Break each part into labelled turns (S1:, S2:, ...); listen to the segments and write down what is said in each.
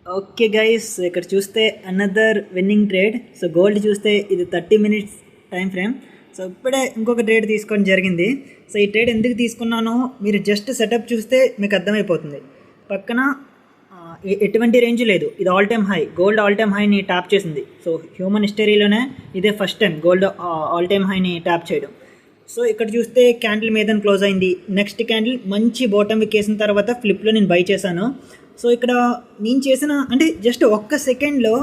S1: Okay guys, ఇక్కడ చూస్తే another winnowing trade. So gold చూస్తే ఇది 30 minutes టైం ఫ్రేమ్. సో ఇప్పుడే ఇంకొక ట్రేడ్ తీసుకోవడం జరిగింది. సో ఈ ట్రేడ్ ఎందుకు తీసుకున్నానో మీరు జస్ట్ సెటప్ చూస్తే మీకు అర్థమైపోతుంది. పక్కన ఎటువంటి రేంజ్ లేదు, ఇది all time high. Gold all time హైని ట్యాప్ చేసింది. సో హ్యూమన్ హిస్టరీలోనే ఇదే first time gold all time హైని ట్యాప్ చేయడం. సో ఇక్కడ చూస్తే క్యాండిల్ మీద క్లోజ్ అయింది. నెక్స్ట్ క్యాండిల్ మంచి బాటమ్ వికేసిన తర్వాత ఫ్లిప్లో నేను బై చేశాను. సో ఇక్కడ నేను చేసిన అంటే జస్ట్ ఒక్క సెకండ్లో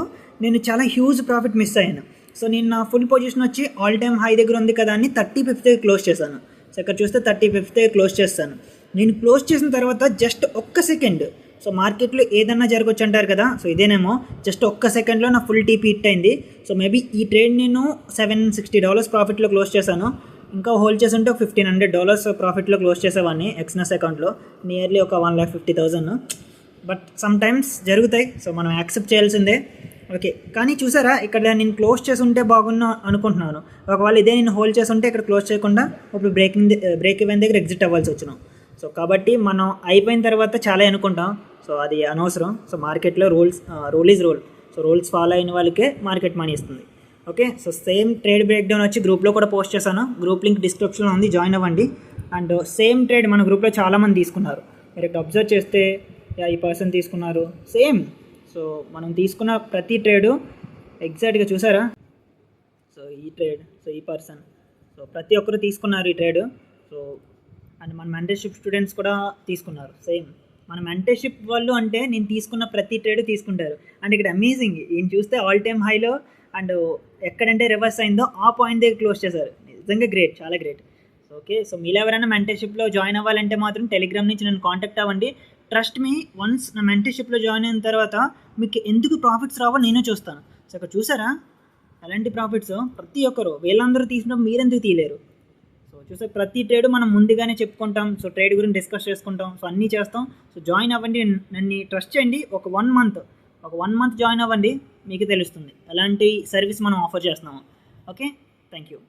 S1: నేను చాలా హ్యూజ్ ప్రాఫిట్ మిస్ అయ్యాను. సో నేను నా ఫుల్ పొజిషన్ వచ్చి ఆల్ టైమ్ హై దగ్గర ఉంది కదా అని 35th క్లోజ్ చేశాను. సో ఇక్కడ చూస్తే 35th క్లోజ్ చేస్తాను. నేను క్లోజ్ చేసిన తర్వాత జస్ట్ ఒక్క సెకండ్, సో మార్కెట్లో ఏదన్నా జరగవచ్చు అంటారు కదా, సో ఇదేనేమో జస్ట్ ఒక్క సెకండ్లో నా ఫుల్ టీపీ హిట్ అయింది. సో మేబీ ఈ ట్రేడ్ నేను $760 ప్రాఫిట్లో క్లోజ్ చేశాను. ఇంకా హోల్డ్ చేసి ఉంటే $1,500 ప్రాఫిట్లో క్లోజ్ చేసేవాడిని ఎక్స్నస్ అకౌంట్లో, నియర్లీ ఒక 1,50,000. బట్ సమ్ టైమ్స్ జరుగుతాయి, సో మనం యాక్సెప్ట్ చేయాల్సిందే. ఓకే, కానీ చూసారా ఇక్కడ నేను క్లోజ్ చేసి ఉంటే బాగున్నా అనుకుంటున్నాను. ఒకవేళ ఇదే నేను హోల్డ్ చేసి ఉంటే ఇక్కడ క్లోజ్ చేయకుండా ఇప్పుడు బ్రేక్ ఈవెన్ దగ్గర ఎగ్జిట్ అవ్వాల్సి వచ్చినాం. సో కాబట్టి మనం అయిపోయిన తర్వాత చాలా అనుకుంటాం, సో అది అనవసరం. సో మార్కెట్లో rule is rule. So rules follow అయిన వాళ్ళకే మార్కెట్ మనీ ఇస్తుంది. Okay, so same trade break down వచ్చి గ్రూప్లో కూడా పోస్ట్ చేశాను. గ్రూప్ లింక్ డిస్క్రిప్షన్లో ఉంది, జాయిన్ అవ్వండి. అండ్ సేమ్ ట్రేడ్ మన గ్రూప్లో చాలామంది తీసుకున్నారు. మీరు ఇక్కడ అబ్జర్వ్ చేస్తే ఈ పర్సన్ తీసుకున్నారు సేమ్. సో మనం తీసుకున్న ప్రతి ట్రేడు ఎగ్జాక్ట్గా చూసారా. సో ఈ ట్రేడ్, సో ఈ పర్సన్, సో ప్రతి ఒక్కరు తీసుకున్నారు ఈ ట్రేడ్. సో అండ్ మన మెంటర్షిప్ స్టూడెంట్స్ కూడా తీసుకున్నారు సేమ్. మన మెంటర్షిప్ వాళ్ళు అంటే నేను తీసుకున్న ప్రతి ట్రేడ్ తీసుకుంటారు. అండ్ ఇక్కడ అమేజింగ్, ఈయన చూస్తే ఆల్ టైమ్ హైలో అండ్ ఎక్కడంటే రివర్స్ అయిందో ఆ పాయింట్ దగ్గర క్లోజ్ చేశారు. నిజంగా గ్రేట్, చాలా గ్రేట్. ఓకే, సో మీరు ఎవరైనా మెంటర్షిప్లో జాయిన్ అవ్వాలంటే మాత్రం టెలిగ్రామ్ నుంచి నన్ను కాంటాక్ట్ అవ్వండి. ట్రస్ట్ మీ, వన్స్ నా మెంటర్షిప్లో జాయిన్ అయిన తర్వాత మీకు ఎందుకు ప్రాఫిట్స్ రావో నేను చూస్తాను. సో ఇక్కడ చూసారా అలాంటి ప్రాఫిట్స్ ప్రతి ఒక్కరు, వీళ్ళందరూ తీసినప్పుడు మీరెందుకు తీయలేరు. సో చూసే ప్రతి ట్రేడ్ మనం ముందుగానే చెప్పుకుంటాం. సో ట్రేడ్ గురించి డిస్కస్ చేసుకుంటాం. సో అన్నీ చేస్తాం. సో జాయిన్ అవ్వండి, నన్ను ట్రస్ట్ చేయండి. ఒక వన్ మంత్ జాయిన్ అవ్వండి, మీకు తెలుస్తుంది ఎలాంటి సర్వీస్ మనం ఆఫర్ చేస్తున్నాము. Okay, thank you.